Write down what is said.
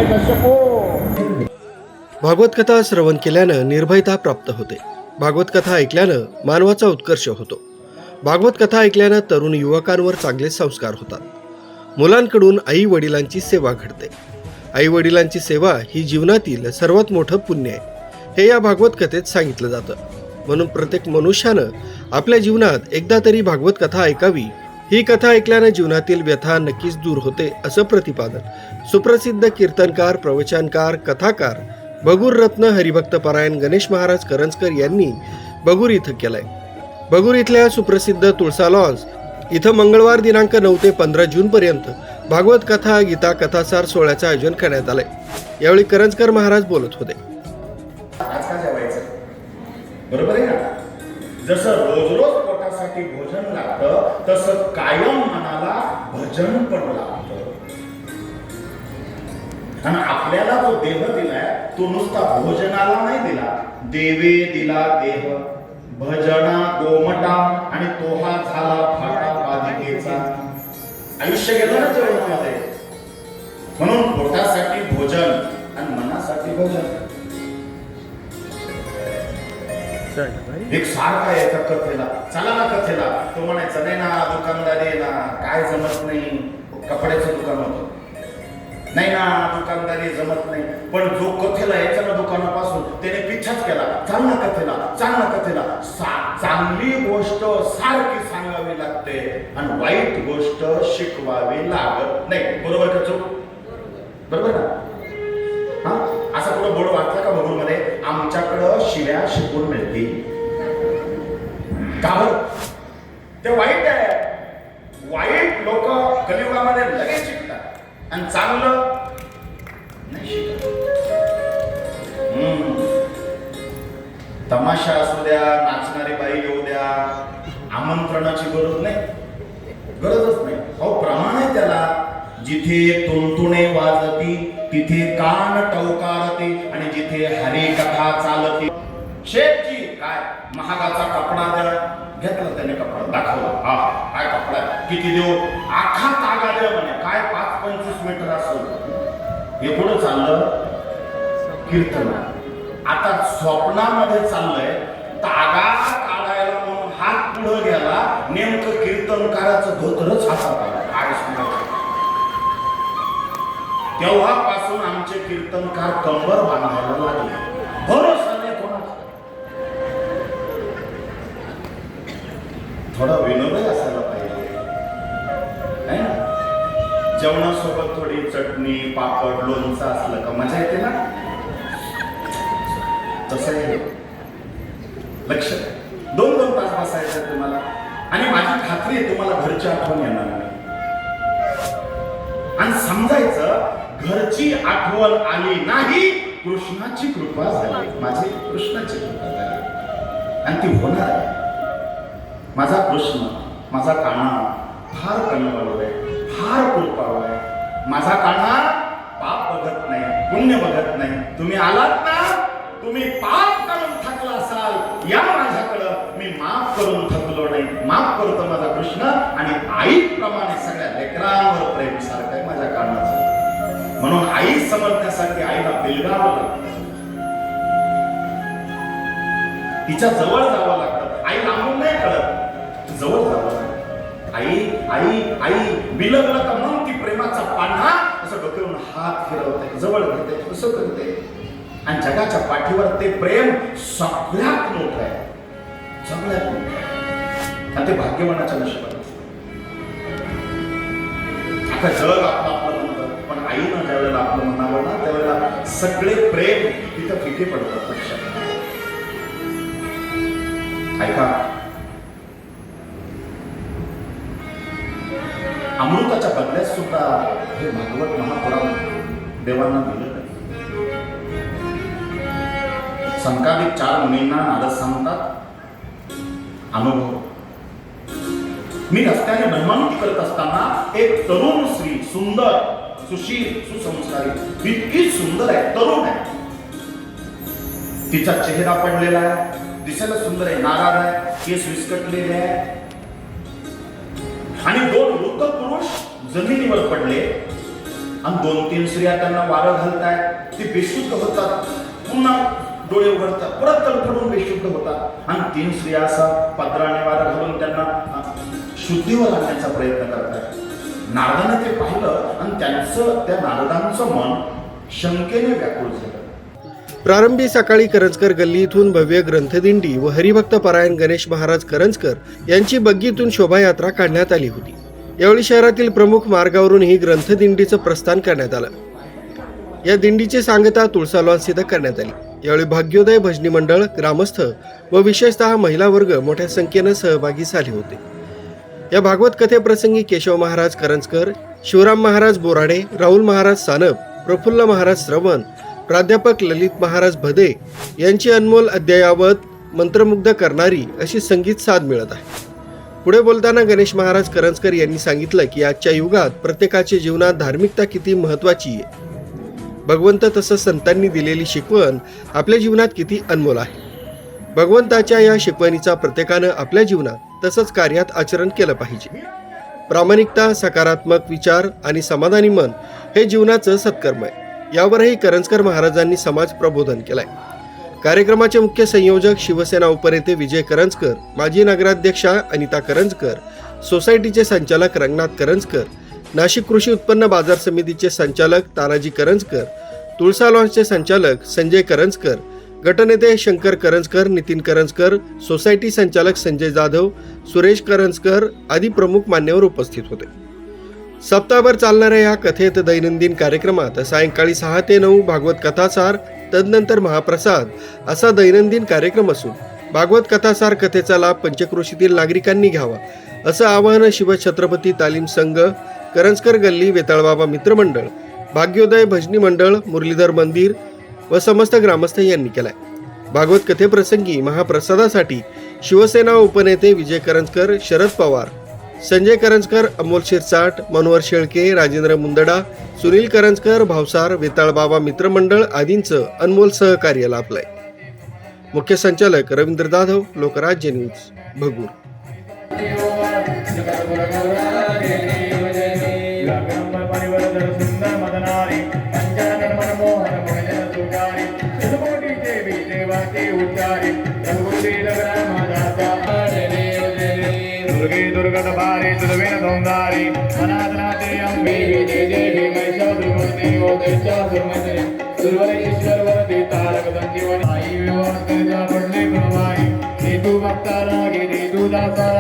हिरण्यकश्यपो. भागवत कथा श्रवण केल्यानं निर्भयता प्राप्त होते. भागवत कथा ऐकल्यानं मानवाचा उत्कर्ष होतो. भागवत कथा ऐकल्यानं तरुण युवकांवर चांगले संस्कार होतात. मुलांकडून आई वडिलांची सेवा घडते. आई वडिलांची सेवा ही जीवनातील सर्वात मोठं पुण्य आहे, हे या भागवत कथेत सांगितलं जातं. म्हणून प्रत्येक मनुष्यानं आपल्या जीवनात एकदा तरी भागवत कथा ऐकावी. ही कथा ऐकल्यानं जीवनातील व्यथा नक्कीच दूर होते, असं प्रतिपादन सुप्रसिद्ध कीर्तनकार, प्रवचनकार, कथाकार बगूर रत्न हरिभक्त परायण गणेश महाराज करंजकर यांनी बगूर इथं केलंय. बगूर इथल्या सुप्रसिद्ध तुळसा लॉन्स इथं मंगळवार दिनांक 9 ते 15 जून पर्यंत भागवत कथा, गीता, कथासार सोहळ्याचं आयोजन करण्यात आलंय. यावेळी करंजकर महाराज बोलत होते. आज का जेवायचं? बरोबर आहे ना? जसं रोज रोज पोटासाठी भोजन लागतं, तसं कायम मनाला भजन पण लागतं. आणि आपल्याला जो देह दिलाय तो नुसता भोजनाला नाही दिला. देवे दिला देह भजना गोमटा आणि तो हा झाला फाटा पादिकेचा. आयुष्य गेलं ना जेवणामध्ये. म्हणून पोटासाठी भोजन आणि मनासाठी भोजन. एक सारखा यायचा कथेला, चला ना कथेला. तो म्हणायचा नाही ना, दुकानदारी ना काय जमत नाही. कपड्याचं दुकान होतं, नाही ना दुकानदारी जमत नाही. पण जो कथेला यायचा ना दुकानापासून, त्याने पिछाच केला. चाल ना कथेला, चाल ना कथेला. चांगली गोष्ट सारखी सांगावी लागते आणि वाईट गोष्ट शिकवावी लागत नाही. बरोबर का चूक? बरोबर ना? हा, असा पुढे बोर्ड वाचला का बघून मध्ये? आमच्याकडं शिव्या शिकून मिळते. का बरं? ते वाईट आहे. वाईट लोक कलियुगामध्ये लगेच शिकतात आणि चांगलं नाही शिकत. तमाशा असू द्या, नाचणारी बाई येऊ द्या, आमंत्रणाची गरज नाही, गरजच नाही. अहो प्रमाण आहे त्याला. जिथे तुणतुणे वाजती तिथे कान टवकारते आणि जिथे हरी कथा चालती. शेठजी काय महागाचा कपडा द्या. घेतला त्याने कपडा, दाखवला. हा काय कपडा, किती देऊ? आखा तागा द्या म्हणे. काय 5-25 मीटर असेल. हे पुढे चाललं कीर्तन. आता स्वप्नामध्ये चाललंय तागा काढायला म्हणून हात पुढे गेला. नेमकं कीर्तनकाराचं धोतरच हातात आलं. काय सांगायचं? तेव्हापासून आमचे कीर्तनकार कंबर बांधायला लागले. भरोसा नाही कोणाचा. थोडा विनोदही असायला पाहिजे, नाही ना? जेवणासोबत थोडी चटणी, पापड, लोणचं असलं का मजा येते ना? तसं आहे. लक्ष 2-2 तास बसायचं तुम्हाला. आणि माझी खात्री आहे तुम्हाला घरची आठवण येणार नाही. आणि समजायचं घरची आठवण आली नाही, कृष्णाची कृपा झाली. माझी कृष्णाची कृपा झाली आणि ती होणार आहे. माझा कृष्ण, माझा कान्हा फार कणवळू आहे, फार कृपाळू आहे. माझा कान्हा पाप बघत नाही, पुण्य बघत नाही. तुम्ही आलात ना, तुम्ही पाप करून थकला असाल, या माझ्याकडं, मी माफ करून थकलो नाही. माफ करतो माझा कृष्ण. आणि आईप्रमाणे सगळ्या लेकरांवर प्रेम सारखं आहे माझ्या कान्हाचं. म्हणून आई समजण्यासाठी आईला बिलगावं लागतं, तिच्या जवळ जावं लागतं. आई लांबून नाही कळत, जवळ जावं लागतं. आई आई आई बिलगलं तर मग ती प्रेमाचा पान्हा असं डोक्यावरून हात फिरवते, जवळ घेते, असं करते. आणि जगाच्या पाठीवर ते प्रेम सगळ्यात मोठं आहे, सगळ्यात मोठं. आणि ते भाग्यवानाच्या नशिबात. आता जग आपलं म्हणतं, पण आईनं ज्यावेळेला आपलं म्हणावं ना, त्यावेळेला सगळे प्रेम तिथं फिके पडतात. लक्षात ऐका, अमृताच्या बदल्यात सुद्धा हे भागवत महापुराण देवांना दिलं. संकादिक 4 मुनींना नारद सांगतात अनुभव. मी रस्त्याने भ्रमंती करत असताना एक तरुण स्त्री, सुंदर, सुशील, सुसंस्कारी, इतकी सुंदर आहे, तरुण आहे. तिचा चेहरा पडलेला आहे, दिसायला सुंदर आहे, नाराज आहे, केस विस्कटलेले आहे. आणि 2 वृद्ध पुरुष जमिनीवर पडले आणि 2-3 स्त्रिया त्यांना वारं घालतायत, ते बेशुद्ध होतात, पुन्हा डोळे उघडतात, परत तडफडून बेशुद्ध होतात, आणि 3 स्त्रिया असा पदराने वारं घालून त्यांना शुद्धीवर आणण्याचा प्रयत्न करतात. नारदाने ते पाहिलं आणि त्या नारदांचं मन शंकेने व्याकुळ झालं. प्रारंभी सकाळी करंजकर गल्ली इथून भव्य ग्रंथदिंडी व हरिभक्त परायण गणेश महाराज करंजकर यांची बग्गीतून शोभायात्रा काढण्यात आली होती. यावेळी शहरातील प्रमुख मार्गावरून ही ग्रंथदिंडीचं प्रस्थान करण्यात आलं. या दिंडीची सांगता तुळसा लॉन्स इथं करण्यात आली. यावेळी भाग्योदय भजनी मंडळ, ग्रामस्थ व विशेषतः महिला वर्ग मोठ्या संख्येनं सहभागी झाले होते. या भागवत कथेप्रसंगी केशव महाराज करंजकर, शिवराम महाराज बोराडे, राहुल महाराज सानप, प्रफुल्ल महाराज श्रवण, प्राध्यापक ललित महाराज भदे यांची अनमोल अद्ययावत मंत्रमुग्ध करणारी अशी संगीत साथ मिळत आहे. पुढे बोलताना गणेश महाराज करंजकर यांनी सांगितलं की आजच्या युगात प्रत्येकाच्या जीवनात धार्मिकता किती महत्त्वाची आहे. भगवंत तसंच संतांनी दिलेली शिकवण आपल्या जीवनात किती अनमोल आहे. भगवंताच्या या शिकवणीचा प्रत्येकानं आपल्या जीवनात तसंच कार्यात आचरण केलं पाहिजे. प्रामाणिकता, सकारात्मक विचार आणि समाधानी मन हे जीवनाचं सत्कर्म आहे. यावरही करंजकर महाराजांनी समाज प्रबोधन केलंय. कार्यक्रमाचे मुख्य संयोजक शिवसेना उपनेते विजय करंजकर, माजी नगराध्यक्षा अनिता करंजकर, सोसायटीचे संचालक रंगनाथ करंजकर, नाशिक कृषी उत्पन्न बाजार समितीचे संचालक तानाजी करंजकर, तुळसा लॉन्सचे संचालक संजय करंजकर, गटनेते शंकर करंजकर, नितीन करंजकर, सोसायटी संचालक संजय जाधव, सुरेश करंजकर आदी प्रमुख मान्यवर उपस्थित होते. सप्ताहभर चालणाऱ्या या कथेत दैनंदिन कार्यक्रमात सायंकाळी 6 ते 9 भागवत कथासार, तदनंतर महाप्रसाद असा दैनंदिन कार्यक्रम असून भागवत कथासार कथेचा लाभ पंचक्रोशीतील नागरिकांनी घ्यावा असं आवाहन शिवछत्रपती तालीम संघ, करंजकर गल्ली, वेताळबाबा मित्रमंडळ, भाग्योदय भजनी मंडळ, मुरलीधर मंदिर व समस्त ग्रामस्थ यांनी केलाय. भागवत कथेप्रसंगी महाप्रसादासाठी शिवसेना उपनेते विजय करंजकर, शरद पवार, संजय करंजकर, अमोल शिरसाट, मनोहर शेळके, राजेंद्र मुंदडा, सुनील करंजकर, भावसार, वेताळबाबा मित्रमंडळ आदींचं अनमोल सहकार्य लाभलंय. मुख्य संचालक रवींद्र जाधव, लोकराज्य न्यूज, भगूर. दुर्गत भारी सुदवेन सौंदारी अनाथनाथे अंबे जय जय भीमेश्वर दुर्मूर्ति ओदेशा दुर्मते दुर्वरेश्वर वरदे तारक संजीवनी आई विवाह तेजा पडले गुणवाई हे तू भक्ताला गे तू दासा